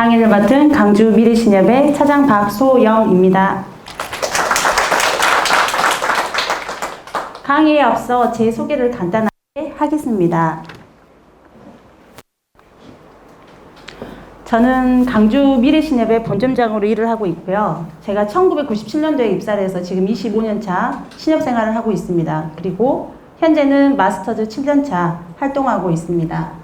강의를 맡은 강주 미래신협의 차장 박소영입니다. 강의에 앞서 제 소개를 간단하게 하겠습니다. 저는 강주 미래신협의 본점장으로 일을 하고 있고요. 제가 1997년도에 입사를 해서 지금 25년차 신협생활을 하고 있습니다. 그리고 현재는 마스터즈 7년차 활동하고 있습니다.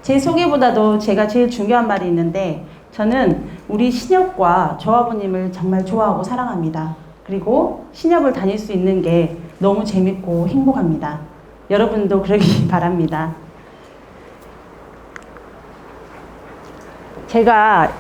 제 소개보다도 제가 제일 중요한 말이 있는데, 저는 우리 신협과 조합원님을 정말 좋아하고 사랑합니다. 그리고 신협을 다닐 수 있는 게 너무 재밌고 행복합니다. 여러분도 그러기 바랍니다. 제가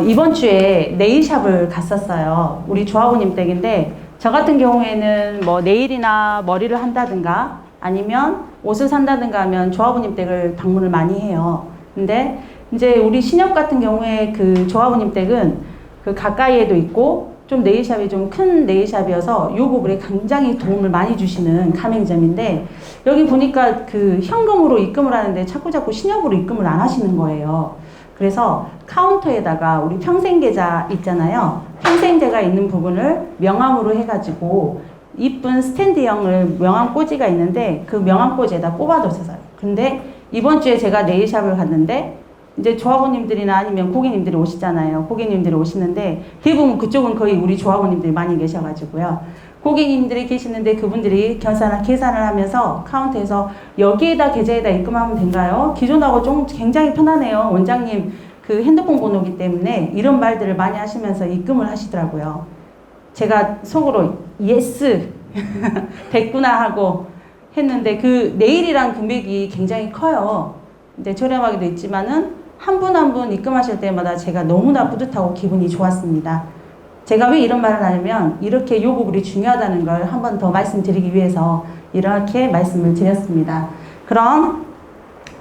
이번 주에 네일샵을 갔었어요. 우리 조합원님 댁인데, 저 같은 경우에는 뭐 네일이나 머리를 한다든가 아니면 옷을 산다든가 하면 조합원님 댁을 방문을 많이 해요. 근데 이제 우리 신협 같은 경우에 그 조합원님 댁은 그 가까이에도 있고 좀 네일샵이 좀 큰 네일샵이어서 요 부분에 굉장히 도움을 많이 주시는 가맹점인데, 여기 보니까 그 현금으로 입금을 하는데 자꾸 신협으로 입금을 안 하시는 거예요. 그래서 카운터에다가 우리 평생계좌 있잖아요. 평생계좌가 있는 부분을 명함으로 해가지고 이쁜 스탠드형을 명함 꽂이가 있는데 그 명함 꽂이에다 꼽아뒀어요. 근데 이번 주에 제가 네일샵을 갔는데 이제 조합원님들이나 아니면 고객님들이 오시잖아요. 고객님들이 오시는데 대부분 그쪽은 거의 우리 조합원님들이 많이 계셔가지고요. 고객님들이 계시는데 그분들이 계산을 하면서 카운터에서 여기에다 계좌에다 입금하면 된가요? 기존하고 좀 굉장히 편하네요. 원장님 그 핸드폰 번호기 때문에 이런 말들을 많이 하시면서 입금을 하시더라고요. 제가 속으로 예스 됐구나 하고 했는데 그 네일이랑 금액이 굉장히 커요. 근데 저렴하게도 있지만은 한 분 한 분 입금하실 때마다 제가 너무나 뿌듯하고 기분이 좋았습니다. 제가 왜 이런 말을 하냐면 이렇게 요 부분이 중요하다는 걸 한 번 더 말씀드리기 위해서 이렇게 말씀을 드렸습니다. 그럼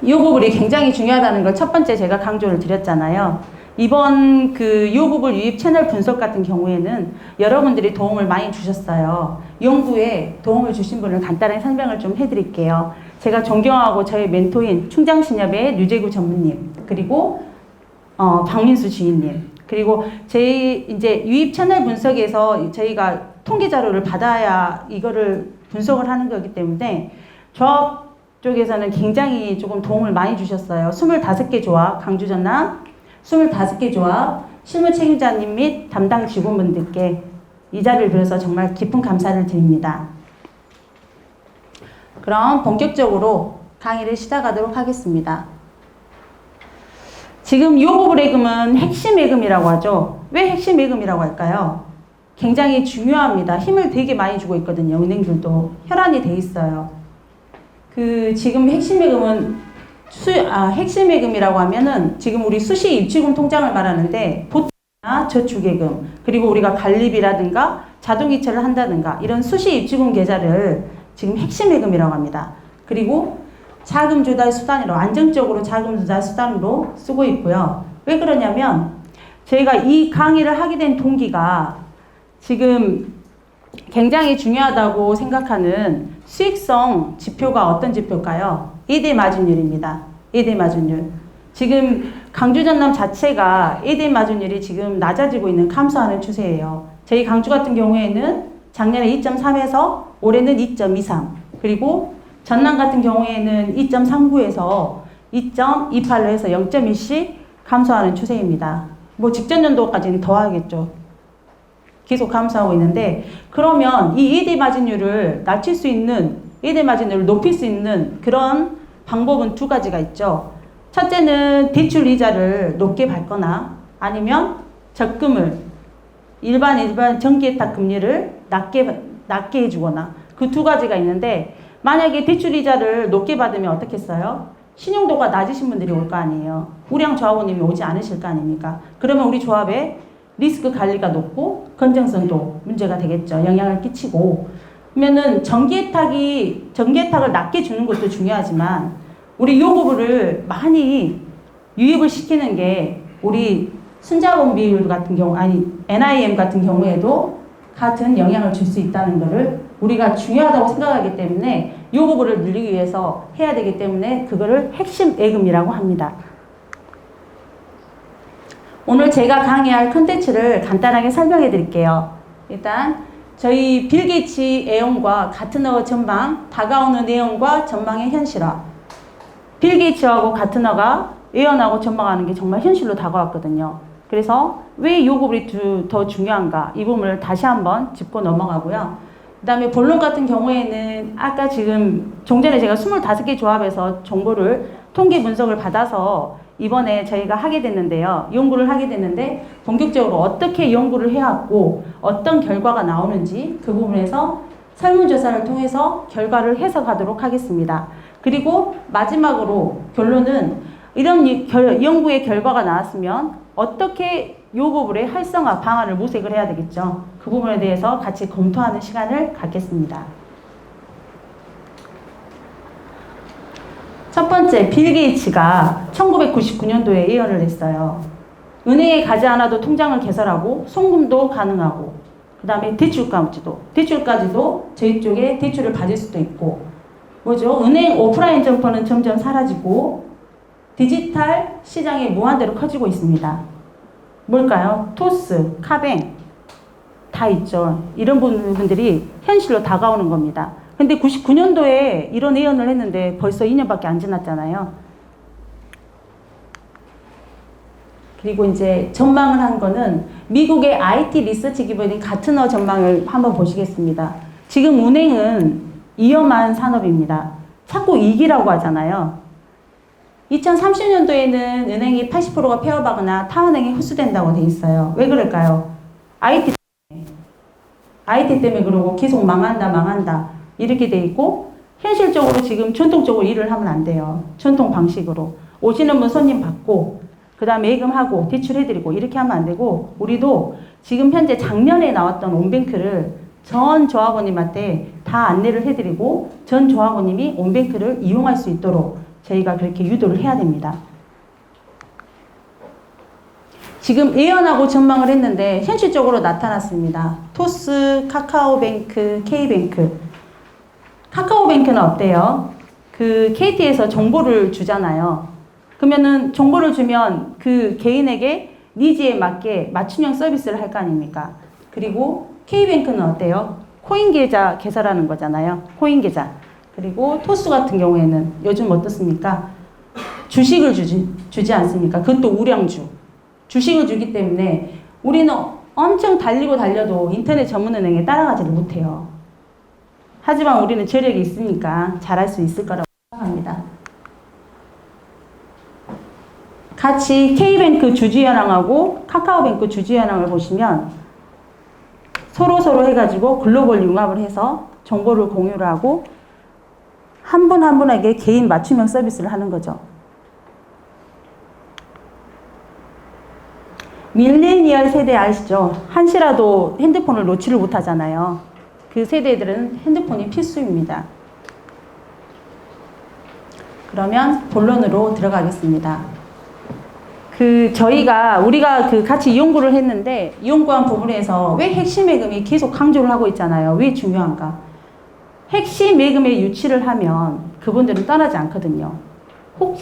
요 부분이 굉장히 중요하다는 걸 첫 번째 제가 강조를 드렸잖아요. 이번 그 요구불 유입 채널 분석 같은 경우에는 여러분들이 도움을 많이 주셨어요. 연구에 도움을 주신 분을 간단하게 설명을 좀 해드릴게요. 제가 존경하고 저의 멘토인 충장신협의 류재구 전무님, 그리고 박민수 주인님, 그리고 이제 유입 채널 분석에서 저희가 통계 자료를 받아야 이거를 분석을 하는 거기 때문에 조합 쪽에서는 굉장히 조금 도움을 많이 주셨어요. 25개 조합, 강주 전남 25개 조합, 실무 책임자님 및 담당 직원분들께 이 자리를 빌어서 정말 깊은 감사를 드립니다. 그럼 본격적으로 강의를 시작하도록 하겠습니다. 지금 요 부분예금은 핵심 예금이라고 하죠. 왜 핵심 예금이라고 할까요? 굉장히 중요합니다. 힘을 되게 많이 주고 있거든요. 은행들도 혈안이 돼 있어요. 지금 핵심 예금은 핵심 예금이라고 하면은 지금 우리 수시 입출금 통장을 말하는데 보태나 저축예금, 그리고 우리가 관리비라든가 자동이체를 한다든가 이런 수시 입출금 계좌를 지금 핵심 예금이라고 합니다. 그리고 자금 조달 수단으로 안정적으로 자금 조달 수단으로 쓰고 있고요. 왜 그러냐면 저희가 이 강의를 하게 된 동기가 지금 굉장히 중요하다고 생각하는 수익성 지표가 어떤 지표일까요? 예대 마진율입니다. 예대 마진율. 지금 강주 전남 자체가 예대 마진율이 지금 낮아지고 있는 감소하는 추세예요. 저희 강주 같은 경우에는 작년에 2.3에서 올해는 2.23. 그리고 전남 같은 경우에는 2.39에서 2.28로 해서 0.1씩 감소하는 추세입니다. 뭐 직전 연도까지는 더 하겠죠. 계속 감소하고 있는데, 그러면 이 예대 마진율을 낮출 수 있는, 예대 마진율을 높일 수 있는 그런 방법은 두 가지가 있죠. 첫째는 대출 이자를 높게 받거나 아니면 적금을 일반 정기예탁 금리를 낮게 해주거나, 그 두 가지가 있는데, 만약에 대출 이자를 높게 받으면 어떻겠어요? 신용도가 낮으신 분들이 올 거 아니에요. 우량 조합원님이 오지 않으실 거 아닙니까? 그러면 우리 조합에 리스크 관리가 높고 건전성도 문제가 되겠죠. 영향을 끼치고. 그러면은 정기예탁을 낮게 주는 것도 중요하지만 우리 요 부분을 많이 유입을 시키는 게 우리 순자본 비율 같은 경우, NIM 같은 경우에도 같은 영향을 줄 수 있다는 것을 우리가 중요하다고 생각하기 때문에 이 부분을 늘리기 위해서 해야 되기 때문에 그거를 핵심 예금이라고 합니다. 오늘 제가 강의할 컨텐츠를 간단하게 설명해 드릴게요. 일단 저희 빌 게이츠 애용과 가트너 전망, 다가오는 내용과 전망의 현실화. 빌 게이츠하고 가트너가 예언하고 전망하는 게 정말 현실로 다가왔거든요. 그래서 왜 요구불이 더 중요한가, 이 부분을 다시 한번 짚고 넘어가고요. 그 다음에 본론 같은 경우에는 아까 지금 종전에 제가 25개 조합에서 정보를 통계 분석을 받아서 이번에 저희가 하게 됐는데요. 연구를 하게 됐는데 본격적으로 어떻게 연구를 해왔고 어떤 결과가 나오는지 그 부분에서 설문조사를 통해서 결과를 해석하도록 하겠습니다. 그리고 마지막으로 결론은 이런 연구의 결과가 나왔으면 어떻게 요구불의 활성화 방안을 모색을 해야 되겠죠. 그 부분에 대해서 같이 검토하는 시간을 갖겠습니다. 첫 번째, 빌 게이츠가 1999년도에 예언을 했어요. 은행에 가지 않아도 통장을 개설하고 송금도 가능하고 그 다음에 대출까지도 저희 쪽에 대출을 받을 수도 있고 뭐죠? 은행 오프라인 점포는 점점 사라지고 디지털 시장이 무한대로 커지고 있습니다. 뭘까요? 토스, 카뱅 다 있죠. 이런 부분들이 현실로 다가오는 겁니다. 근데 99년도에 이런 예언을 했는데 벌써 2년밖에 안 지났잖아요. 그리고 이제 전망을 한 거는 미국의 IT 리서치 기업인 가트너 전망을 한번 보시겠습니다. 지금 은행은 위험한 산업입니다. 자꾸 이기라고 하잖아요. 2030년도에는 은행이 80%가 폐업하거나 타은행이 흡수된다고 돼 있어요. 왜 그럴까요? IT 때문에 그러고 계속 망한다. 이렇게 돼 있고 현실적으로 지금 전통적으로 일을 하면 안 돼요. 전통 방식으로. 오시는 분 손님 받고 그 다음에 예금하고 대출해드리고 이렇게 하면 안 되고 우리도 지금 현재 작년에 나왔던 온뱅크를 전 조합원님한테 다 안내를 해드리고 전 조합원님이 온뱅크를 이용할 수 있도록 저희가 그렇게 유도를 해야 됩니다. 지금 예언하고 전망을 했는데 현실적으로 나타났습니다. 토스, 카카오뱅크, K뱅크. 카카오뱅크는 어때요? 그 KT에서 정보를 주잖아요. 그러면은 정보를 주면 그 개인에게 니즈에 맞게 맞춤형 서비스를 할 거 아닙니까? 그리고 K뱅크는 어때요? 코인 계좌 개설하는 거잖아요. 코인 계좌. 그리고 토스 같은 경우에는 요즘 어떻습니까? 주식을 주지 않습니까? 그것도 우량주. 주식을 주기 때문에 우리는 엄청 달려도 인터넷 전문은행에 따라가지를 못해요. 하지만 우리는 저력이 있으니까 잘할 수 있을 거라고 생각합니다. 같이 K뱅크 주주현황하고 카카오뱅크 주주현황을 보시면 서로 해가지고 글로벌 융합을 해서 정보를 공유를 하고 한 분 한 분에게 개인 맞춤형 서비스를 하는 거죠. 밀레니얼 세대 아시죠? 한시라도 핸드폰을 놓지를 못하잖아요. 그 세대들은 핸드폰이 필수입니다. 그러면 본론으로 들어가겠습니다. 우리가 같이 연구를 했는데, 연구한 부분에서 왜 핵심 예금이 계속 강조를 하고 있잖아요. 왜 중요한가? 핵심 예금에 유치를 하면 그분들은 떠나지 않거든요.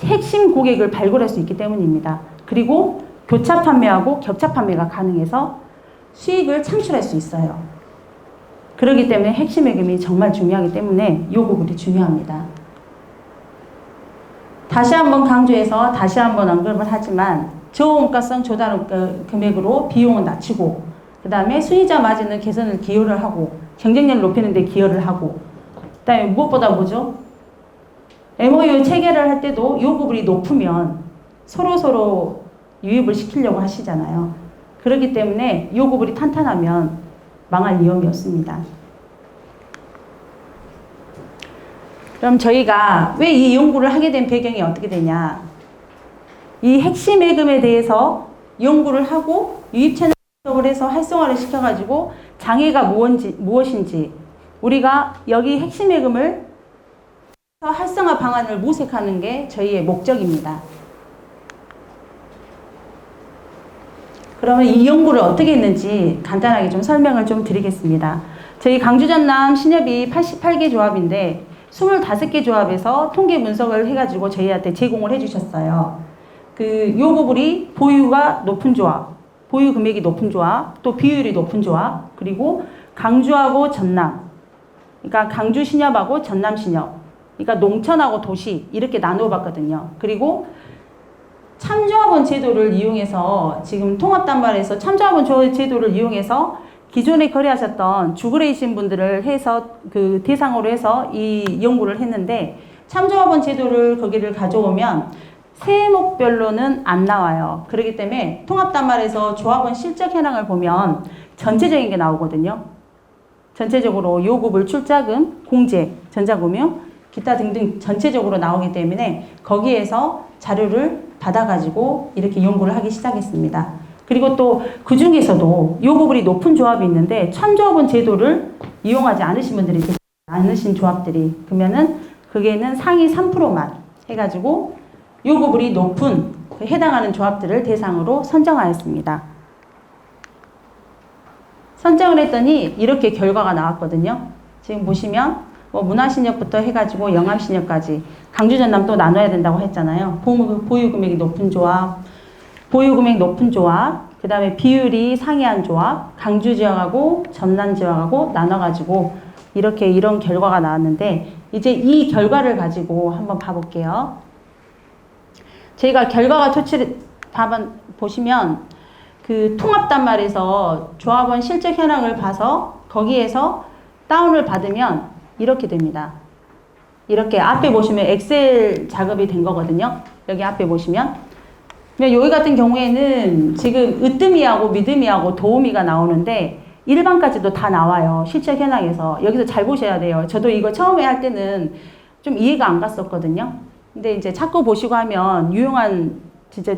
핵심 고객을 발굴할 수 있기 때문입니다. 그리고 교차 판매하고 격차 판매가 가능해서 수익을 창출할 수 있어요. 그렇기 때문에 핵심 예금이 정말 중요하기 때문에 요구불이 중요합니다. 다시 한번 강조해서 다시 한번 언급을 하지만 저원가성 조달원가 금액으로 비용은 낮추고 그 다음에 수익자 마진을 개선을 기여를 하고 경쟁력을 높이는 데 기여를 하고 그 다음에 무엇보다 뭐죠? MOU 체결을 할 때도 요구불이 높으면 서로 유입을 시키려고 하시잖아요. 그렇기 때문에 요구불이 탄탄하면 망할 위험이 없습니다. 그럼 저희가 왜 이 연구를 하게 된 배경이 어떻게 되냐? 이 핵심 예금에 대해서 연구를 하고 유입 채널 분석을 해서 활성화를 시켜가지고 장애가 무엇인지 우리가 여기 핵심 예금을 활성화 방안을 모색하는 게 저희의 목적입니다. 그러면 이 연구를 어떻게 했는지 간단하게 좀 설명을 좀 드리겠습니다. 저희 강주전남 신협이 88개 조합인데 25개 조합에서 통계 분석을 해가지고 저희한테 제공을 해주셨어요. 그 요구불이 보유가 높은 조합, 보유 금액이 높은 조합, 또 비율이 높은 조합, 그리고 강주하고 전남, 그러니까 강주 신협하고 전남 신협, 그러니까 농촌하고 도시 이렇게 나누어 봤거든요. 그리고 참조합원 제도를 이용해서 지금 통합단말에서 참조합원 제도를 이용해서 기존에 거래하셨던 주거래이신 분들을 해서 그 대상으로 해서 이 연구를 했는데 참조합원 제도를 거기를 가져오면 세목별로는 안 나와요. 그렇기 때문에 통합단말에서 조합원 실적 현황을 보면 전체적인 게 나오거든요. 전체적으로 요구불, 출자금, 공제, 전자금융, 기타 등등 전체적으로 나오기 때문에 거기에서 자료를 받아가지고 이렇게 연구를 하기 시작했습니다. 그리고 또 그 중에서도 요구불이 높은 조합이 있는데 참조합원 제도를 이용하지 않으신 분들이 계세요. 않으신 조합들이. 그러면은 그게는 상위 3%만 해가지고 요구불이 높은 해당하는 조합들을 대상으로 선정하였습니다. 선정을 했더니 이렇게 결과가 나왔거든요. 지금 보시면 뭐 문화신협부터 해가지고 영암신협까지 강주 전남 또 나눠야 된다고 했잖아요. 보유금액이 높은 조합, 보유금액 높은 조합, 그 다음에 비율이 상이한 조합, 강주 지역하고 전남 지역하고 나눠가지고 이렇게 이런 결과가 나왔는데 이제 이 결과를 가지고 한번 봐볼게요. 저희가 결과가 보시면 그 통합단말에서 조합원 실적 현황을 봐서 거기에서 다운을 받으면 이렇게 됩니다. 이렇게 앞에 보시면 엑셀 작업이 된 거거든요. 여기 앞에 보시면. 여기 같은 경우에는 지금 으뜸이하고 믿음이하고 도우미가 나오는데 일반까지도 다 나와요. 실적 현황에서. 여기서 잘 보셔야 돼요. 저도 이거 처음에 할 때는 좀 이해가 안 갔었거든요. 근데 이제 자꾸 보시고 하면 유용한 진짜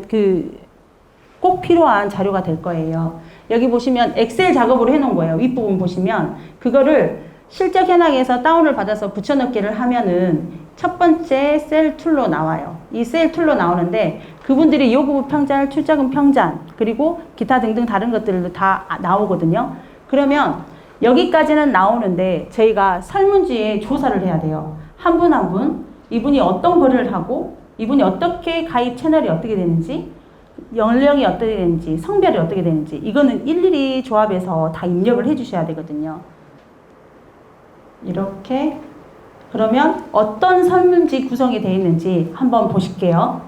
꼭 필요한 자료가 될 거예요. 여기 보시면 엑셀 작업으로 해놓은 거예요. 윗부분 보시면 그거를 실적 현황에서 다운을 받아서 붙여넣기를 하면은 첫 번째 셀 툴로 나와요. 이 셀 툴로 나오는데 그분들이 요구부 평잔, 출자금 평잔, 그리고 기타 등등 다른 것들도 다 나오거든요. 그러면 여기까지는 나오는데 저희가 설문지에 조사를 해야 돼요. 한 분 한 분, 이분이 어떤 거래를 하고, 이분이 어떻게 가입 채널이 어떻게 되는지, 연령이 어떻게 되는지, 성별이 어떻게 되는지, 이거는 일일이 조합해서 다 입력을 해 주셔야 되거든요. 이렇게. 그러면 어떤 설문지 구성이 되어 있는지 한번 보실게요.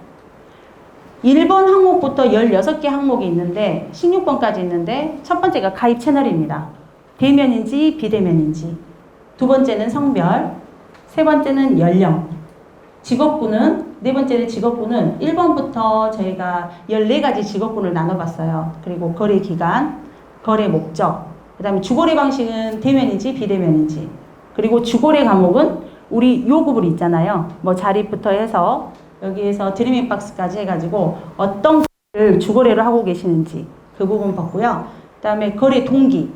1번 항목부터 16개 항목이 있는데 16번까지 있는데 첫 번째가 가입 채널입니다. 대면인지 비대면인지, 두 번째는 성별, 세 번째는 연령, 직업군은, 네 번째는 직업군은 1번부터 저희가 14가지 직업군을 나눠봤어요. 그리고 거래 기간, 거래 목적, 그 다음에 주거래 방식은 대면인지 비대면인지, 그리고 주거래 과목은 우리 요구불 있잖아요. 뭐 자립부터 해서 여기에서 드리밍 박스까지 해가지고 어떤 거래를 주거래를 하고 계시는지 그 부분 봤고요. 그 다음에 거래 동기,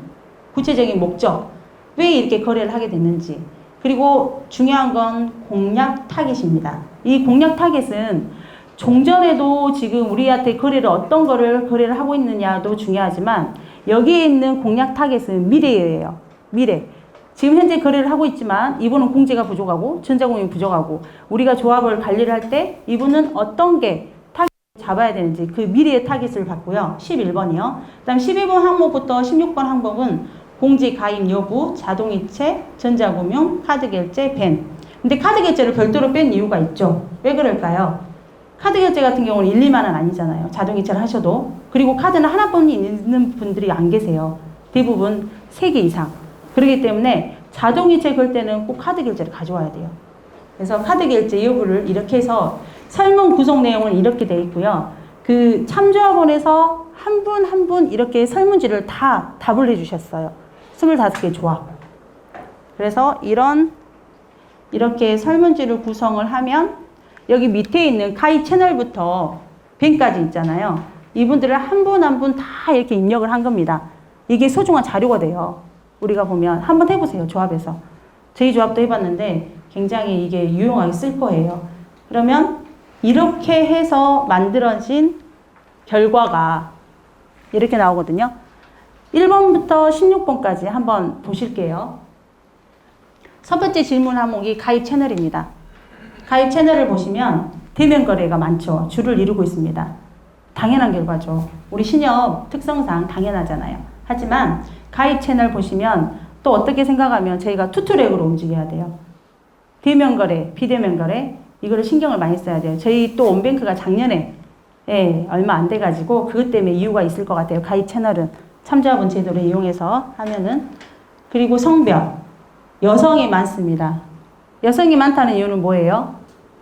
구체적인 목적, 왜 이렇게 거래를 하게 됐는지, 그리고 중요한 건 공략 타겟입니다. 이 공략 타겟은 종전에도 지금 우리한테 어떤 거래를 하고 있느냐도 중요하지만 여기에 있는 공략 타겟은 미래예요. 미래. 지금 현재 거래를 하고 있지만 이분은 공제가 부족하고 전자공인이 부족하고 우리가 조합을 관리를 할 때 이분은 어떤 게 타겟을 잡아야 되는지 그 미래의 타겟을 봤고요. 11번이요. 그 다음 12번 항목부터 16번 항목은 공제 가입 여부, 자동이체, 전자금융, 카드결제, 밴. 근데 카드결제를 별도로 뺀 이유가 있죠. 왜 그럴까요? 카드결제 같은 경우는 1, 2만 원 아니잖아요. 자동이체를 하셔도. 그리고 카드는 하나뿐이 있는 분들이 안 계세요. 대부분 3개 이상. 그렇기 때문에 자동이체 걸 때는 꼭 카드 결제를 가져와야 돼요. 그래서 카드 결제 여부를 이렇게 해서 설문 구성 내용은 이렇게 돼 있고요. 그 참조합원에서 한 분 한 분 이렇게 설문지를 다 답을 해 주셨어요. 25개 조합. 그래서 이렇게 설문지를 구성을 하면 여기 밑에 있는 가입 채널부터 밴까지 있잖아요. 이분들을 한 분 한 분 다 이렇게 입력을 한 겁니다. 이게 소중한 자료가 돼요. 우리가 보면 한번 해보세요. 조합에서. 저희 조합도 해봤는데 굉장히 이게 유용하게 쓸 거예요. 그러면 이렇게 해서 만들어진 결과가 이렇게 나오거든요. 1번부터 16번까지 한번 보실게요. 첫 번째 질문 항목이 가입 채널입니다. 가입 채널을 보시면 대면 거래가 많죠. 줄을 이루고 있습니다. 당연한 결과죠. 우리 신협 특성상 당연하잖아요. 하지만 가입 채널 보시면 또 어떻게 생각하면 저희가 투트랙으로 움직여야 돼요. 대면 거래, 비대면 거래 이거를 신경을 많이 써야 돼요. 저희 또 온뱅크가 작년에 얼마 안 돼가지고 그것 때문에 이유가 있을 것 같아요. 가입 채널은 참조합원 제도를 이용해서 하면은. 그리고 성별 여성이 많습니다. 여성이 많다는 이유는 뭐예요?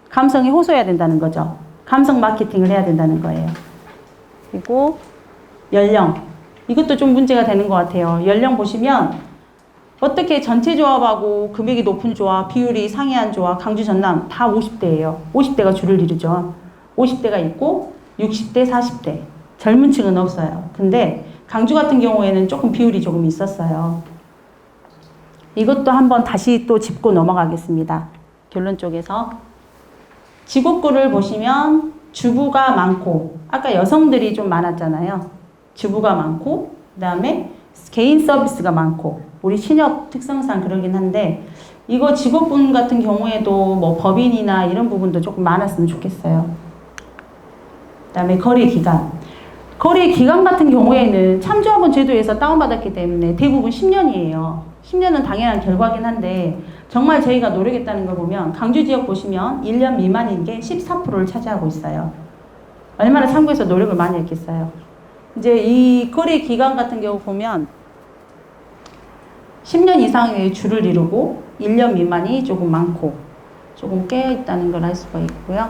감성이 호소해야 된다는 거죠. 감성 마케팅을 해야 된다는 거예요. 그리고 연령 이것도 좀 문제가 되는 것 같아요. 연령 보시면 어떻게 전체 조합하고 금액이 높은 조합, 비율이 상이한 조합, 강주 전남 다 50대예요. 50대가 줄을 이루죠. 50대가 있고 60대, 40대 젊은 층은 없어요. 근데 강주 같은 경우에는 조금 비율이 조금 있었어요. 이것도 한번 다시 또 짚고 넘어가겠습니다. 결론 쪽에서 직업군을 보시면 주부가 많고 아까 여성들이 좀 많았잖아요. 주부가 많고 그 다음에 개인 서비스가 많고 우리 신협 특성상 그러긴 한데 이거 직업군 같은 경우에도 뭐 법인이나 이런 부분도 조금 많았으면 좋겠어요. 그 다음에 거래기간 거래기간 같은 경우에는 참조합원 제도에서 다운받았기 때문에 대부분 10년이에요. 10년은 당연한 결과긴 한데 정말 저희가 노력했다는 걸 보면 강주 지역 보시면 1년 미만인 게 14%를 차지하고 있어요. 얼마나 참고해서 노력을 많이 했겠어요. 이제 이 거래 기간 같은 경우 보면 10년 이상의 줄을 이루고 1년 미만이 조금 많고 조금 깨어있다는 걸 알 수가 있고요.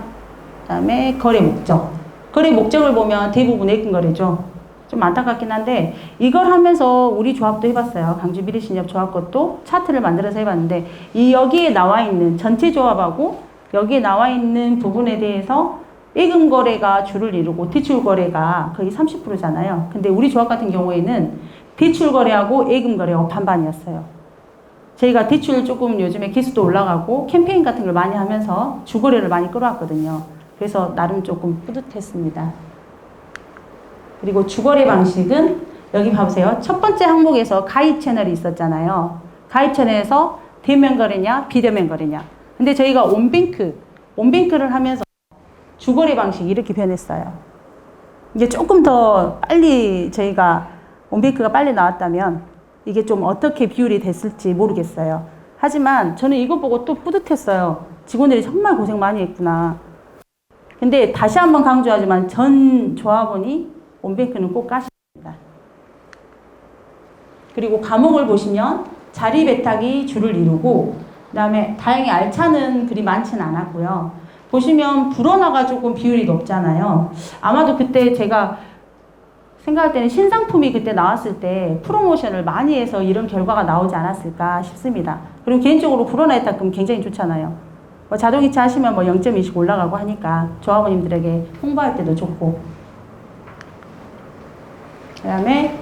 그 다음에 거래 목적. 거래 목적을 보면 대부분 예금 거래죠. 좀 안타깝긴 한데 이걸 하면서 우리 조합도 해봤어요. 강주 미래신협 조합 것도 차트를 만들어서 해봤는데 이 여기에 나와 있는 전체 조합하고 여기에 나와 있는 부분에 대해서 예금 거래가 줄을 이루고 대출 거래가 거의 30%잖아요. 근데 우리 조합 같은 경우에는 대출 거래하고 예금 거래가 반반이었어요. 저희가 대출 조금 요즘에 기수도 올라가고 캠페인 같은 걸 많이 하면서 주거래를 많이 끌어왔거든요. 그래서 나름 조금 뿌듯했습니다. 그리고 주거래 방식은 여기 봐보세요. 첫 번째 항목에서 가입 채널이 있었잖아요. 가입 채널에서 대면 거래냐 비대면 거래냐. 근데 저희가 온뱅크를 하면서 주거래 방식이 이렇게 변했어요. 이게 조금 더 빨리 저희가 온뱅크가 빨리 나왔다면 이게 좀 어떻게 비율이 됐을지 모르겠어요. 하지만 저는 이거 보고 또 뿌듯했어요. 직원들이 정말 고생 많이 했구나. 근데 다시 한번 강조하지만 전 조합원이 온뱅크는 꼭 까십니다. 그리고 과목을 보시면 자리 배탁이 줄을 이루고 그 다음에 다행히 알차는 그리 많지는 않았고요. 보시면 불어나가 조금 비율이 높잖아요. 아마도 그때 제가 생각할 때는 신상품이 그때 나왔을 때 프로모션을 많이 해서 이런 결과가 나오지 않았을까 싶습니다. 그리고 개인적으로 불어나 혜택금 굉장히 좋잖아요. 뭐 자동이체 하시면 뭐 0.2씩 올라가고 하니까 조합원님들에게 홍보할 때도 좋고. 그 다음에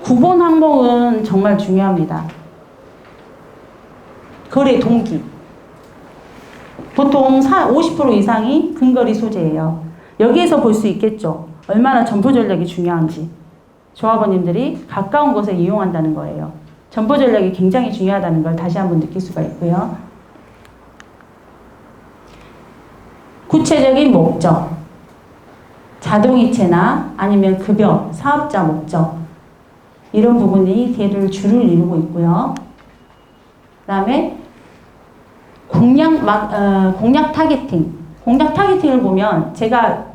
9번 항목은 정말 중요합니다. 거래 동기. 보통 50% 이상이 근거리 소재예요. 여기에서 볼 수 있겠죠. 얼마나 점포 전략이 중요한지. 조합원님들이 가까운 곳에 이용한다는 거예요. 점포 전략이 굉장히 중요하다는 걸 다시 한번 느낄 수가 있고요. 구체적인 목적. 자동이체나 아니면 급여, 사업자 목적 이런 부분이 대를 줄을 이루고 있고요. 그 다음에 공략 타겟팅. 공략 타겟팅을 보면 제가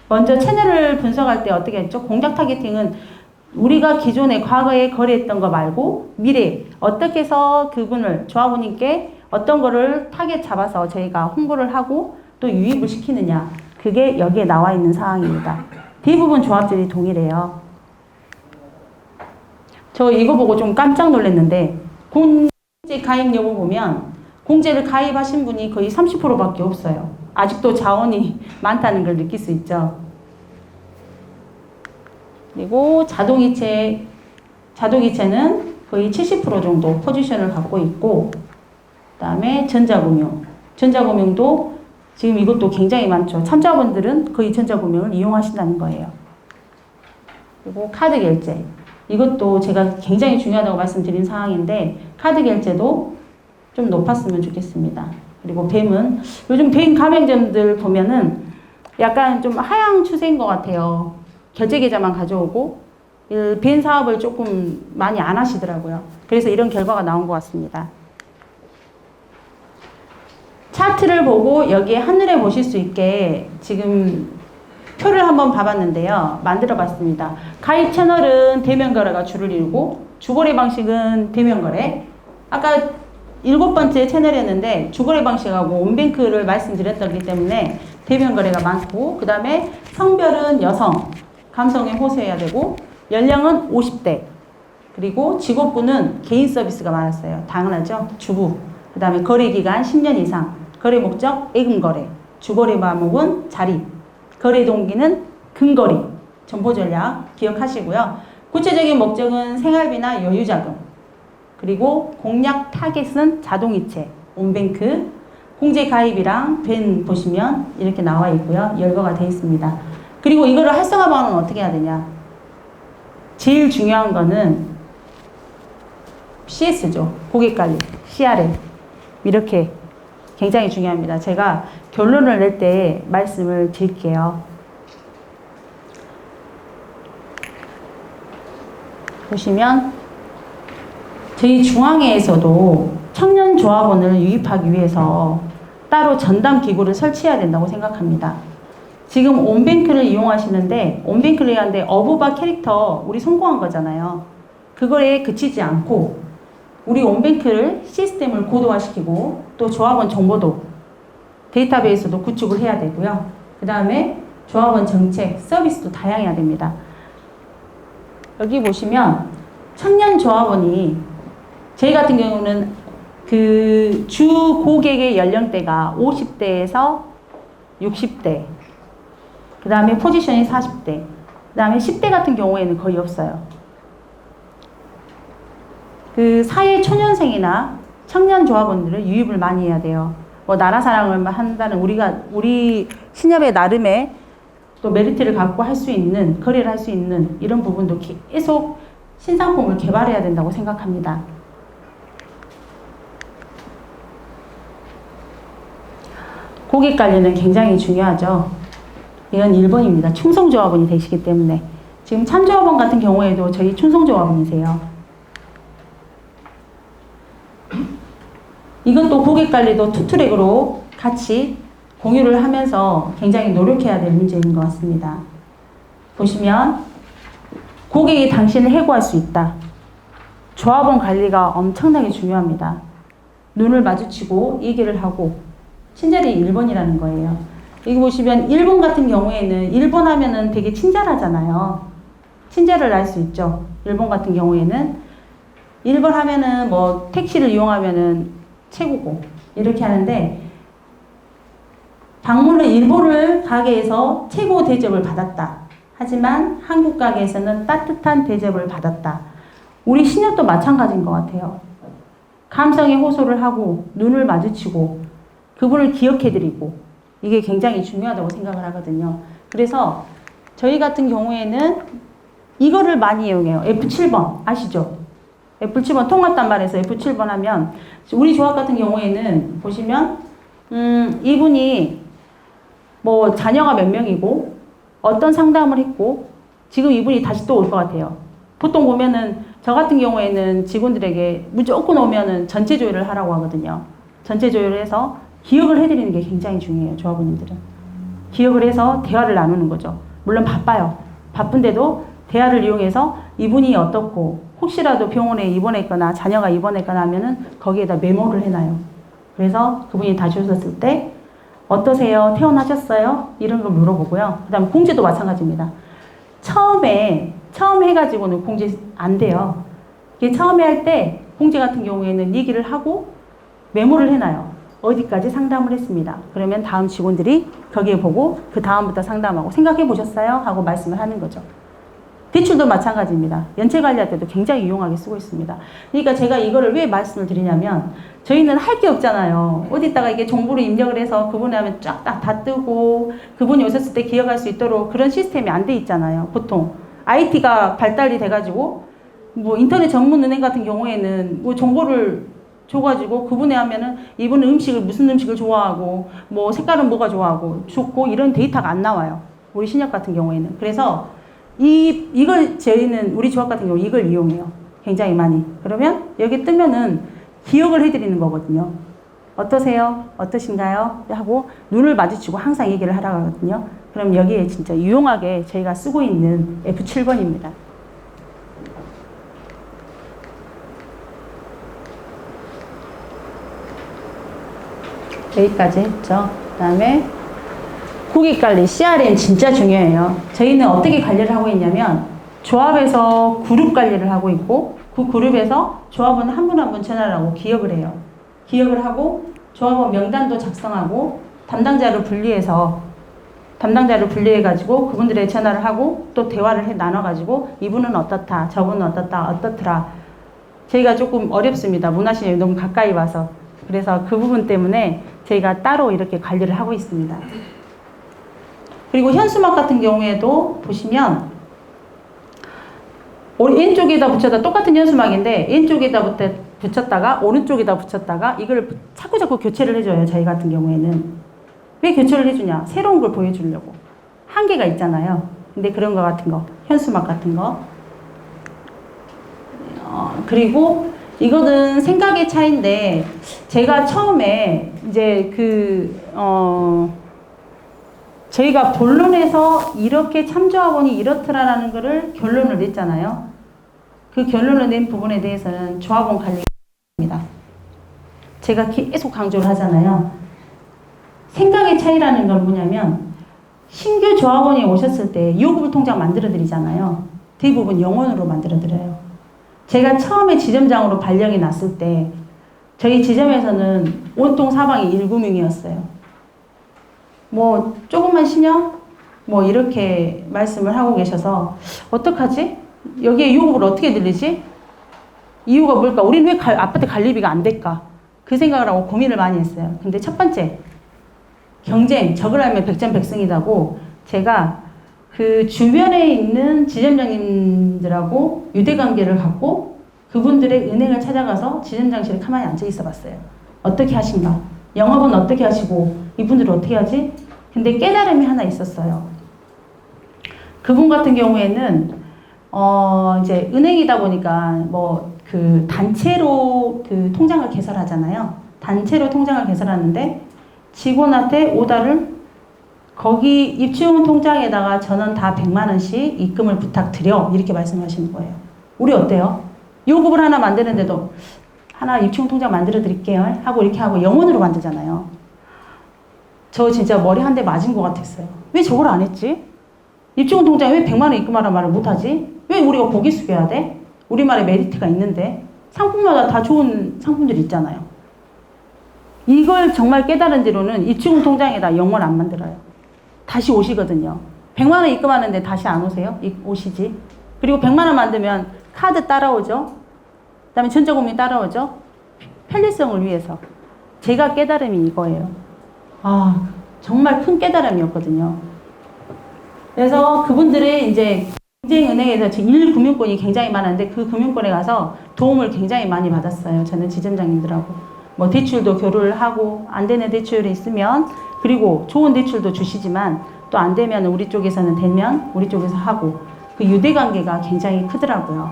먼저 채널을 분석할 때 어떻게 했죠? 공략 타겟팅은 우리가 기존에 과거에 거래했던 거 말고 미래 어떻게 해서 그분을 조합원님께 어떤 거를 타겟 잡아서 저희가 홍보를 하고 또 유입을 시키느냐. 그게 여기에 나와 있는 사항입니다. 대부분 조합들이 동일해요. 저 이거 보고 좀 깜짝 놀랐는데 공제 가입 여부 보면 공제를 가입하신 분이 거의 30%밖에 없어요. 아직도 자원이 많다는 걸 느낄 수 있죠. 그리고 자동이체는 거의 70% 정도 포지션을 갖고 있고 그 다음에 전자금융도 지금 이것도 굉장히 많죠. 참조합원들은 거의 전자금융을 이용하신다는 거예요. 그리고 카드 결제. 이것도 제가 굉장히 중요하다고 말씀드린 사항인데 카드 결제도 좀 높았으면 좋겠습니다. 그리고 뱀은 요즘 뱀 가맹점들 보면은 약간 좀 하향 추세인 것 같아요. 결제 계좌만 가져오고 벤 사업을 조금 많이 안 하시더라고요. 그래서 이런 결과가 나온 것 같습니다. 차트를 보고 여기에 한눈에 보실 수 있게 지금 표를 한번 봐봤는데요. 만들어 봤습니다. 가입 채널은 대면 거래가 주를 이루고 주거래 방식은 대면 거래. 아까 7번째 채널이었는데 주거래 방식하고 온뱅크를 말씀드렸기 때문에 대면 거래가 많고, 그 다음에 성별은 여성, 감성에 호소해야 되고, 연령은 50대, 그리고 직업군은 개인 서비스가 많았어요. 당연하죠. 주부. 그 다음에 거래 기간 10년 이상, 거래 목적 예금 거래, 주거래 과목은 자리, 거래 동기는 근거리, 점포 전략 기억하시고요. 구체적인 목적은 생활비나 여유자금, 그리고 공략 타겟은 자동이체, 온뱅크, 공제 가입이랑 벤 보시면 이렇게 나와 있고요. 열거가 되어 있습니다. 그리고 이거를 활성화 방법은 어떻게 해야 되냐? 제일 중요한 거는 CS죠. 고객관리, CRM. 이렇게 굉장히 중요합니다. 제가 결론을 낼 때 말씀을 드릴게요. 보시면 저희 중앙회에서도 청년조합원을 유입하기 위해서 따로 전담 기구를 설치해야 된다고 생각합니다. 지금 온뱅크를 이용하시는데, 온뱅크를 하는데 어부바 캐릭터 우리 성공한 거잖아요. 그거에 그치지 않고 우리 온뱅크를 시스템을 고도화시키고 또 조합원 정보도 데이터베이스도 구축을 해야 되고요. 그 다음에 조합원 정책, 서비스도 다양해야 됩니다. 여기 보시면 청년 조합원이 저희 같은 경우는 그 주 고객의 연령대가 50대에서 60대, 그 다음에 포지션이 40대, 그 다음에 10대 같은 경우에는 거의 없어요. 그 사회 초년생이나 청년 조합원들을 유입을 많이 해야 돼요. 뭐 나라 사랑을 한다는 우리 신협의 나름의 또 메리트를 갖고 할 수 있는, 거래를 할 수 있는 이런 부분도 계속 신상품을 개발해야 된다고 생각합니다. 고객 관리는 굉장히 중요하죠. 이건 1번입니다. 충성조합원이 되시기 때문에. 지금 참조합원 같은 경우에도 저희 충성조합원이세요. 이것도 고객 관리도 투트랙으로 같이 공유를 하면서 굉장히 노력해야 될 문제인 것 같습니다. 보시면 고객이 당신을 해고할 수 있다. 조합원 관리가 엄청나게 중요합니다. 눈을 마주치고 얘기를 하고 친절이 1번이라는 거예요. 여기 보시면 일본 같은 경우에는 일본 하면은 되게 친절하잖아요. 친절을 알 수 있죠. 일본 같은 경우에는 일본 하면은 뭐 택시를 이용하면은 최고고 이렇게 하는데, 방문을 일본을 가게에서 최고 대접을 받았다. 하지만 한국 가게에서는 따뜻한 대접을 받았다. 우리 신협도 마찬가지인 것 같아요. 감성에 호소를 하고 눈을 마주치고 그분을 기억해드리고, 이게 굉장히 중요하다고 생각을 하거든요. 그래서 저희 같은 경우에는 이거를 많이 이용해요. F7번 아시죠? F7번 통합단말에서 F7번 하면, 우리 조합 같은 경우에는 보시면 이분이 뭐 자녀가 몇 명이고 어떤 상담을 했고 지금 이분이 다시 또 올 것 같아요. 보통 보면은 저 같은 경우에는 직원들에게 무조건 오면은 전체 조율을 하라고 하거든요. 전체 조율을 해서 기억을 해드리는 게 굉장히 중요해요. 조합원님들은 기억을 해서 대화를 나누는 거죠. 물론 바빠요. 바쁜데도 대화를 이용해서 이분이 어떻고, 혹시라도 병원에 입원했거나 자녀가 입원했거나 하면은 거기에다 메모를 해놔요. 그래서 그분이 다시 오셨을 때 어떠세요? 퇴원하셨어요? 이런 걸 물어보고요. 그 다음에 공지도 마찬가지입니다. 처음 해가지고는 공지 안 돼요. 이게 처음에 할 때 공지 같은 경우에는 얘기를 하고 메모를 해놔요. 어디까지 상담을 했습니다. 그러면 다음 직원들이 거기에 보고 그 다음부터 상담하고 생각해 보셨어요? 하고 말씀을 하는 거죠. 대출도 마찬가지입니다. 연체 관리할 때도 굉장히 유용하게 쓰고 있습니다. 그러니까 제가 이거를 왜 말씀을 드리냐면, 저희는 할 게 없잖아요. 어디다가 이게 정보를 입력을 해서 그분이 하면 쫙 다 뜨고 그분이 오셨을 때 기억할 수 있도록 그런 시스템이 안 돼 있잖아요. 보통 IT가 발달이 돼가지고 뭐 인터넷 전문 은행 같은 경우에는 뭐 정보를 줘가지고 그분에 하면은 이분은 음식을 무슨 음식을 좋아하고 뭐 색깔은 뭐가 좋아하고 좋고 이런 데이터가 안 나와요. 우리 신협 같은 경우에는. 그래서 이걸 저희는 우리 조합 같은 경우 이걸 이용해요. 굉장히 많이. 그러면 여기 뜨면은 기억을 해드리는 거거든요. 어떠세요? 어떠신가요? 하고 눈을 마주치고 항상 얘기를 하라고 하거든요. 그럼 여기에 진짜 유용하게 저희가 쓰고 있는 F7번입니다. 여기까지 했죠. 그 다음에 고객관리, CRM 진짜 중요해요. 저희는 어떻게 관리를 하고 있냐면 조합에서 그룹 관리를 하고 있고 그 그룹에서 조합원 한 분 한 분 전화를 하고 기억을 해요. 기억을 하고 조합원 명단도 작성하고 담당자를 분리해가지고 그분들의 전화를 하고 또 대화를 나눠가지고 이분은 어떻다, 저분은 어떻다, 어떻더라. 저희가 조금 어렵습니다. 문화신협이 너무 가까이 와서. 그래서 그 부분 때문에 저희가 따로 이렇게 관리를 하고 있습니다. 그리고 현수막 같은 경우에도 보시면 왼쪽에다 붙였다 똑같은 현수막인데 왼쪽에다 붙였다가 오른쪽에다 붙였다가 이걸 자꾸 교체를 해줘요. 저희 같은 경우에는. 왜 교체를 해주냐? 새로운 걸 보여주려고. 한계가 있잖아요. 근데 그런 거 같은 거, 현수막 같은 거. 그리고 이거는 생각의 차이인데 제가 처음에 이제 저희가 본론에서 이렇게 참조합원이 이렇더라라는 거를 결론을 냈잖아요. 그 결론을 낸 부분에 대해서는 조합원 관리입니다. 제가 계속 강조를 하잖아요. 생각의 차이라는 건 뭐냐면 신규 조합원이 오셨을 때 요구부 통장 만들어 드리잖아요. 대부분 영원으로 만들어 드려요. 제가 처음에 지점장으로 발령이 났을 때 저희 지점에서는 온통 사방이 1금융이었어요. 뭐 조금만 쉬냐? 뭐 이렇게 말씀을 하고 계셔서 어떡하지? 여기에 요구를 어떻게 들리지? 이유가 뭘까? 우리는 왜 아파트 관리비가 안 될까? 그 생각을 하고 고민을 많이 했어요. 근데 첫 번째 경쟁, 적을 알면 백전백승이라고 제가 그 주변에 있는 지점장님들하고 유대관계를 갖고 그분들의 은행을 찾아가서 지점장실에 가만히 앉아 있어 봤어요. 어떻게 하신가? 영업은 어떻게 하시고 이분들은 어떻게 하지? 근데 깨달음이 하나 있었어요. 그분 같은 경우에는 이제 은행이다 보니까 뭐 그 단체로 그 통장을 개설하잖아요. 단체로 통장을 개설하는데 직원한테 오다를 거기 입주용 통장에다가 전원 다 100만 원씩 입금을 부탁드려 이렇게 말씀하시는 거예요. 우리 어때요? 요금을 하나 만드는데도 하나 입주용 통장 만들어 드릴게요 하고 이렇게 하고 영원으로 만들잖아요. 저 진짜 머리 한 대 맞은 것 같았어요. 왜 저걸 안 했지? 입주용 통장에 왜 100만 원 입금하라는 말을 못하지? 왜 우리가 고개 숙여야 돼? 우리말에 메리트가 있는데 상품마다 다 좋은 상품들이 있잖아요. 이걸 정말 깨달은 뒤로는 입주용 통장에다 영원 안 만들어요. 다시 오시거든요. 100만 원 입금하는데 다시 안 오세요? 오시지. 그리고 100만 원 만들면 카드 따라오죠. 그 다음에 전자금융 따라오죠. 편리성을 위해서. 제가 깨달음이 이거예요. 아, 정말 큰 깨달음이었거든요. 그래서 그분들의 이제 경쟁은행에서 1금융권이 굉장히 많은데 그 금융권에 가서 도움을 굉장히 많이 받았어요. 저는 지점장님들하고. 뭐 대출도 교류를 하고 안 되는 대출이 있으면 그리고 좋은 대출도 주시지만 또 안 되면 우리 쪽에서는 되면 우리 쪽에서 하고 그 유대관계가 굉장히 크더라고요.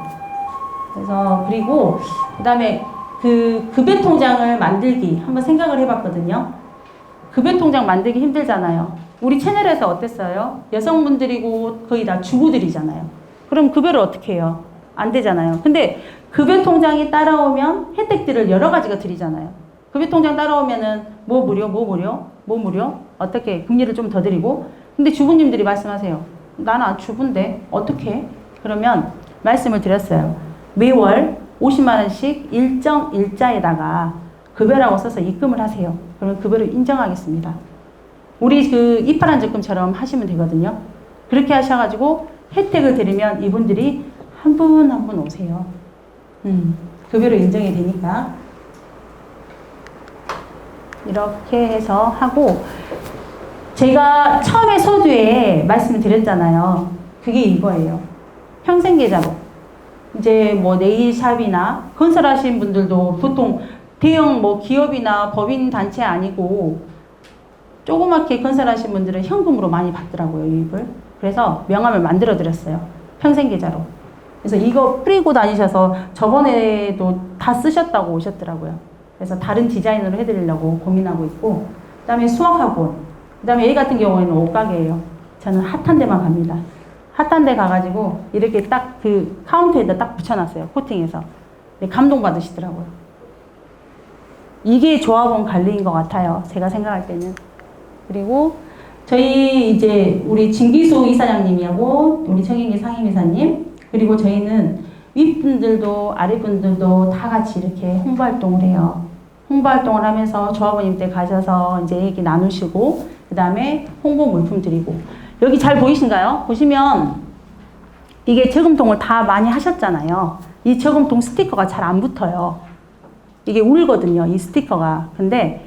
그래서 그리고 그다음에 그 급여통장을 만들기 한번 생각을 해봤거든요. 급여통장 만들기 힘들잖아요. 우리 채널에서 어땠어요? 여성분들이고 거의 다 주부들이잖아요. 그럼 급여를 어떻게 해요? 안 되잖아요. 근데 급여통장이 따라오면 혜택들을 여러 가지가 드리잖아요. 급여통장 따라오면은 뭐 무료, 뭐 무료, 뭐 무료? 어떻게 금리를 좀 더 드리고. 근데 주부님들이 말씀하세요. 나는 주부인데 어떻게? 그러면 말씀을 드렸어요. 매월 50만 원씩 일정 일자에다가 급여라고 써서 입금을 하세요. 그러면 급여를 인정하겠습니다. 우리 그 이파란 적금처럼 하시면 되거든요. 그렇게 하셔가지고 혜택을 드리면 이분들이 한 분 한 분 오세요. 급여로 인정이 되니까. 이렇게 해서 하고 제가 처음에 서두에 말씀을 드렸잖아요. 그게 이거예요. 평생계좌로. 이제 뭐 네일샵이나 건설하시는 분들도 보통 대형 뭐 기업이나 법인 단체 아니고 조그맣게 건설하신 분들은 현금으로 많이 받더라고요, 유입을. 그래서 명함을 만들어 드렸어요. 평생 계좌로. 그래서 이거 뿌리고 다니셔서 저번에도 다 쓰셨다고 오셨더라고요. 그래서 다른 디자인으로 해드리려고 고민하고 있고, 그 다음에 수학학원, 그 다음에 얘 같은 경우에는 옷가게예요. 저는 핫한 데만 갑니다. 핫한 데 가가지고 이렇게 딱 그 카운터에다 딱 붙여놨어요. 코팅해서. 감동받으시더라고요. 이게 조합원 관리인 것 같아요. 제가 생각할 때는. 그리고 저희 이제 우리 진기수 이사장님이하고 우리 최경기 상임이사님, 그리고 저희는 윗분들도 아랫분들도 다 같이 이렇게 홍보활동을 해요. 홍보활동을 하면서 조합원님 때 가셔서 이제 얘기 나누시고, 그 다음에 홍보 물품 드리고. 여기 잘 보이신가요? 보시면 이게 저금통을 다 많이 하셨잖아요. 이 저금통 스티커가 잘 안 붙어요. 이게 울거든요, 이 스티커가. 근데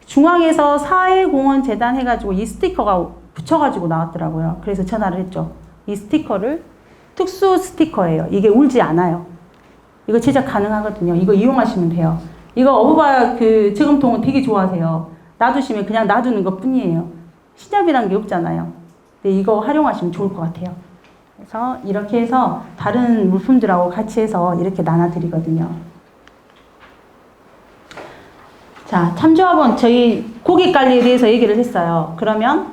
중앙에서 사회공헌재단 해가지고 이 스티커가 붙여가지고 나왔더라고요. 그래서 전화를 했죠. 이 스티커를 특수 스티커예요. 이게 울지 않아요. 이거 제작 가능하거든요. 이거 이용하시면 돼요. 이거 어부바 그 저금통은 되게 좋아하세요. 놔두시면 그냥 놔두는 것 뿐이에요. 신협이란 게 없잖아요. 근데 이거 활용하시면 좋을 것 같아요. 그래서 이렇게 해서 다른 물품들하고 같이 해서 이렇게 나눠드리거든요. 자, 참조합원, 저희 고객관리에 대해서 얘기를 했어요. 그러면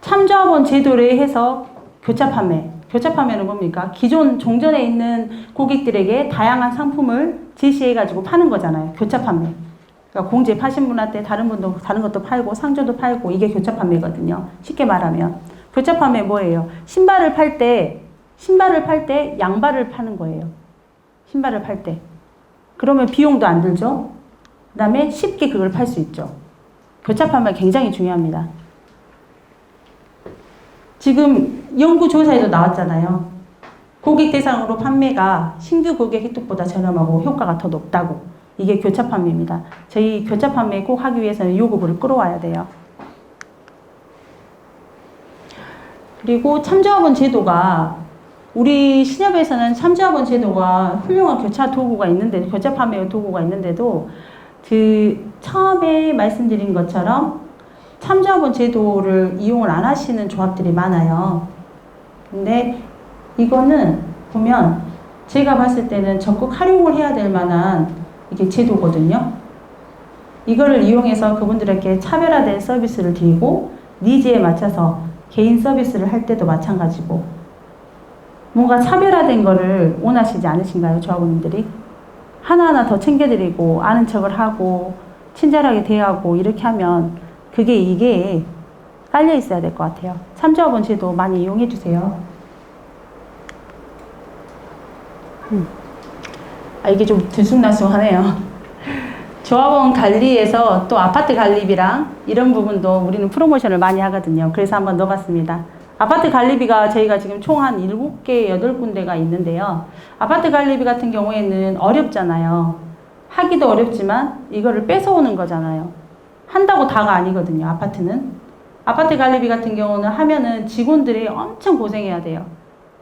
참조합원 제도를 해서 교차 판매. 교차 판매는 뭡니까? 기존 종전에 있는 고객들에게 다양한 상품을 제시해가지고 파는 거잖아요. 교차 판매. 그러니까 공제 파신 분한테 다른 분도 다른 것도 팔고 상조도 팔고, 이게 교차 판매거든요. 쉽게 말하면. 교차 판매 뭐예요? 신발을 팔 때 양발을 파는 거예요. 신발을 팔 때. 그러면 비용도 안 들죠? 그 다음에 쉽게 그걸 팔 수 있죠. 교차 판매 굉장히 중요합니다. 지금 연구조사에도 나왔잖아요. 고객 대상으로 판매가 신규 고객 혜택보다 저렴하고 효과가 더 높다고. 이게 교차 판매입니다. 저희 교차 판매 꼭 하기 위해서는 요구를 끌어와야 돼요. 그리고 참조합원 제도가, 우리 신협에서는 참조합원 제도가 훌륭한 교차 도구가 있는데, 교차 판매 도구가 있는데도 그 처음에 말씀드린 것처럼 참조합원 제도를 이용을 안 하시는 조합들이 많아요. 근데 이거는 보면 제가 봤을 때는 적극 활용을 해야 될 만한 이게 제도거든요. 이거를 이용해서 그분들에게 차별화된 서비스를 드리고, 니즈에 맞춰서 개인 서비스를 할 때도 마찬가지고, 뭔가 차별화된 거를 원하시지 않으신가요, 조합원님들이? 하나하나 더 챙겨드리고 아는 척을 하고 친절하게 대하고 이렇게 하면 이게 깔려 있어야 될 것 같아요. 참조합원 제도 많이 이용해 주세요. 이게 좀 들쑥날쑥하네요. 조합원 관리에서 또 아파트 관리비랑 이런 부분도 우리는 프로모션을 많이 하거든요. 그래서 한번 넣어봤습니다. 아파트 관리비가 저희가 지금 총 한 7개, 8군데가 있는데요. 아파트 관리비 같은 경우에는 어렵잖아요. 하기도 어렵지만 이거를 뺏어오는 거잖아요. 한다고 다가 아니거든요, 아파트는. 아파트 관리비 같은 경우는 하면은 직원들이 엄청 고생해야 돼요.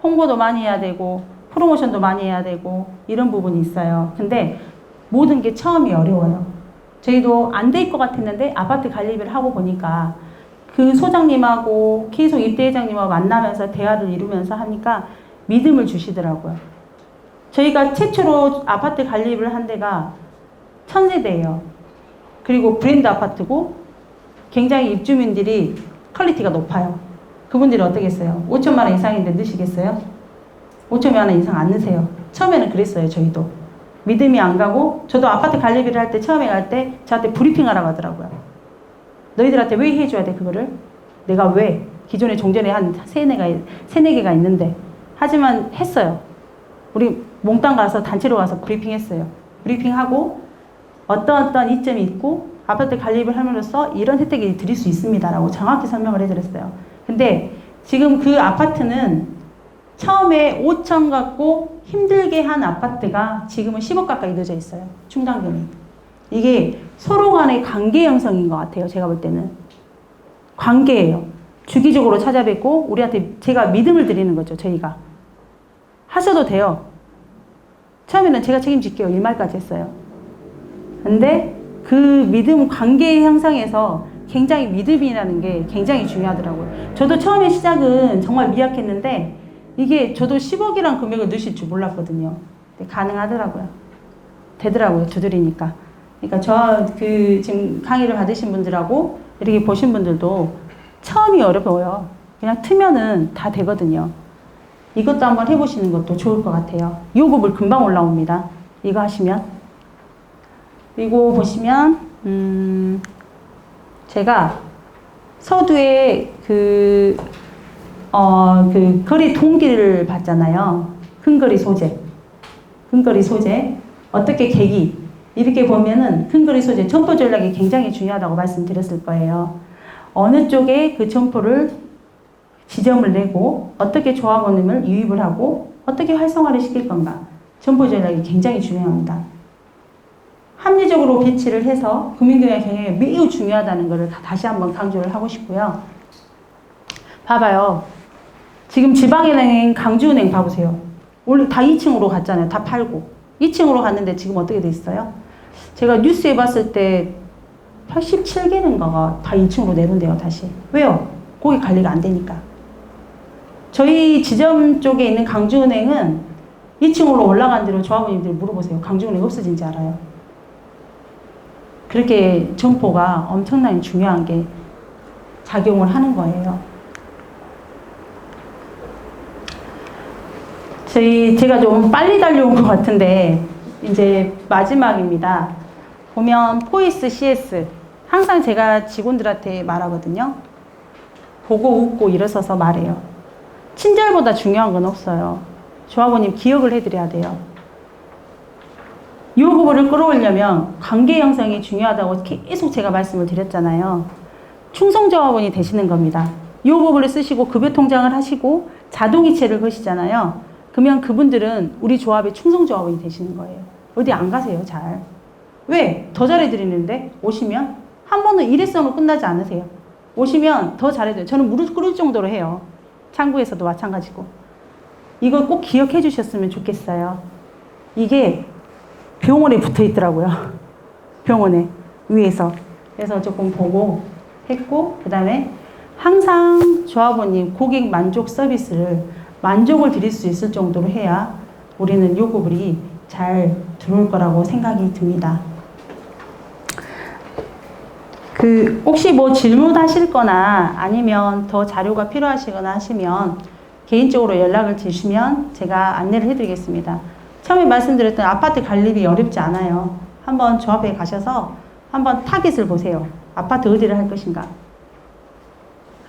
홍보도 많이 해야 되고, 프로모션도 많이 해야 되고, 이런 부분이 있어요. 근데 모든 게 처음이 어려워요. 저희도 안 될 것 같았는데 아파트 관리비를 하고 보니까 그 소장님하고 계속 입대회장님하고 만나면서 대화를 이루면서 하니까 믿음을 주시더라고요. 저희가 최초로 아파트 관리비를 한 데가 1000세대예요. 그리고 브랜드 아파트고 굉장히 입주민들이 퀄리티가 높아요. 그분들이 어떻겠어요? 5천만 원 이상인데 넣으시겠어요? 5천만 원 이상 안 넣으세요. 처음에는 그랬어요, 저희도. 믿음이 안 가고, 저도 아파트 관리비를 할 때, 처음에 갈 때 저한테 브리핑 하라고 하더라고요. 너희들한테 왜 해줘야 돼, 그거를? 내가 왜? 기존에 종전에 한 세네 개가 있는데. 하지만 했어요. 우리 몽땅 가서 단체로 가서 브리핑 했어요. 브리핑하고 어떤 이점이 있고 아파트 관리비를 함으로써 이런 혜택을 드릴 수 있습니다라고 정확히 설명을 해드렸어요. 근데 지금 그 아파트는 처음에 5천 갖고 힘들게 한 아파트가 지금은 10억 가까이 늦어 있어요. 충당금이. 이게 서로 간의 관계 형성인 것 같아요. 제가 볼 때는. 관계예요. 주기적으로 찾아뵙고 우리한테 제가 믿음을 드리는 거죠. 저희가. 하셔도 돼요. 처음에는 제가 책임질게요. 일말까지 했어요. 근데 그 믿음 관계 형성에서 굉장히 믿음이라는 게 굉장히 중요하더라고요. 저도 처음에 시작은 정말 미약했는데 이게 저도 10억이란 금액을 넣으실 줄 몰랐거든요. 근데 가능하더라고요. 되더라고요. 두드리니까. 그러니까 지금 강의를 받으신 분들하고 이렇게 보신 분들도 처음이 어려워요. 그냥 트면은 다 되거든요. 이것도 한번 해보시는 것도 좋을 것 같아요. 요급을 금방 올라옵니다. 이거 하시면. 그리고 보시면, 제가 서두에 거리 통기를 봤잖아요. 근거리 소재. 근거리 소재. 어떻게 계기. 이렇게 보면은 근거리 소재, 점포 전략이 굉장히 중요하다고 말씀드렸을 거예요. 어느 쪽에 그 점포를 지점을 내고 어떻게 조합원님을 유입을 하고 어떻게 활성화를 시킬 건가. 점포 전략이 굉장히 중요합니다. 합리적으로 배치를 해서 금융경영 경영에 매우 중요하다는 것을 다시 한번 강조를 하고 싶고요. 봐봐요. 지금 지방은행, 강주은행 봐보세요. 원래 다 2층으로 갔잖아요. 다 팔고. 2층으로 갔는데 지금 어떻게 돼 있어요? 제가 뉴스에 봤을 때 87개인가가 다 2층으로 내려온대요, 다시. 왜요? 거기 관리가 안 되니까. 저희 지점 쪽에 있는 강주은행은 2층으로 올라간 대로 조합원님들 물어보세요. 강주은행 없어진지 알아요? 그렇게 점포가 엄청나게 중요한 게 작용을 하는 거예요. 제가 좀 빨리 달려온 것 같은데 이제 마지막입니다. 보면 포이스 CS 항상 제가 직원들한테 말하거든요. 보고 웃고 일어서서 말해요. 친절보다 중요한 건 없어요. 조합원님 기억을 해드려야 돼요. 이 부분을 끌어오려면 관계 형성이 중요하다고 계속 제가 말씀을 드렸잖아요. 충성조합원이 되시는 겁니다. 이 부분을 쓰시고 급여 통장을 하시고 자동이체를 거시잖아요. 그러면 그분들은 우리 조합의 충성조합원이 되시는 거예요. 어디 안 가세요, 잘. 왜? 더 잘해드리는데 오시면 한 번은 일회성으로 끝나지 않으세요. 오시면 더 잘해드려요. 저는 무릎 꿇을 정도로 해요. 창구에서도 마찬가지고. 이걸 꼭 기억해 주셨으면 좋겠어요. 이게 병원에 붙어 있더라고요. 병원에 위에서. 그래서 조금 보고 했고 그 다음에 항상 조합원님 고객 만족 서비스를 만족을 드릴 수 있을 정도로 해야 우리는 요구불이 잘 들어올 거라고 생각이 듭니다. 혹시 뭐 질문하실 거나 아니면 더 자료가 필요하시거나 하시면 개인적으로 연락을 주시면 제가 안내를 해드리겠습니다. 처음에 말씀드렸던 아파트 관리비 어렵지 않아요. 한번 조합에 가셔서 한번 타깃을 보세요. 아파트 어디를 할 것인가.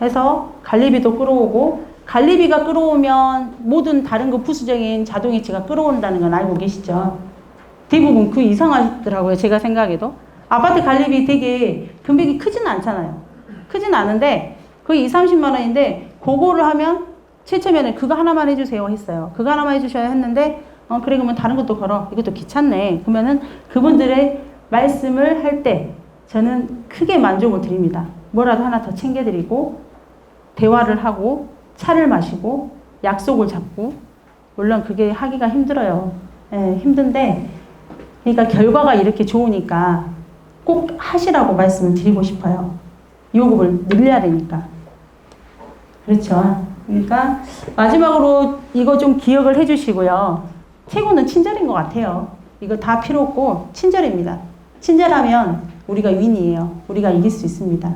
해서 관리비도 끌어오고 관리비가 끌어오면 모든 다른 거 부수적인 자동이체가 끌어온다는 건 알고 계시죠? 대부분 그 이상 하더라고요. 제가 생각해도. 아파트 관리비 되게 금액이 크지는 않잖아요. 크지는 않은데 거의 20, 30만 원인데 그거를 하면 최초면에 그거 하나만 해주세요 했어요. 그거 하나만 해주셔야 했는데 그래 그러면 다른 것도 걸어. 이것도 귀찮네. 그러면은 그분들의 말씀을 할 때 저는 크게 만족을 드립니다. 뭐라도 하나 더 챙겨드리고 대화를 하고 차를 마시고 약속을 잡고 물론 그게 하기가 힘들어요. 예, 힘든데 그러니까 결과가 이렇게 좋으니까 꼭 하시라고 말씀을 드리고 싶어요. 요금을 늘려야 되니까. 그렇죠. 그러니까 마지막으로 이거 좀 기억을 해주시고요. 최고는 친절인 것 같아요. 이거 다 필요 없고 친절입니다. 친절하면 우리가 윈이에요. 우리가 이길 수 있습니다.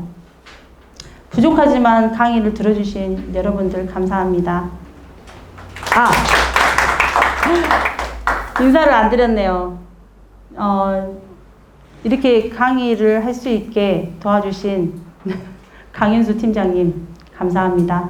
부족하지만 강의를 들어주신 여러분들 감사합니다. 인사를 안 드렸네요. 이렇게 강의를 할 수 있게 도와주신 강윤수 팀장님 감사합니다.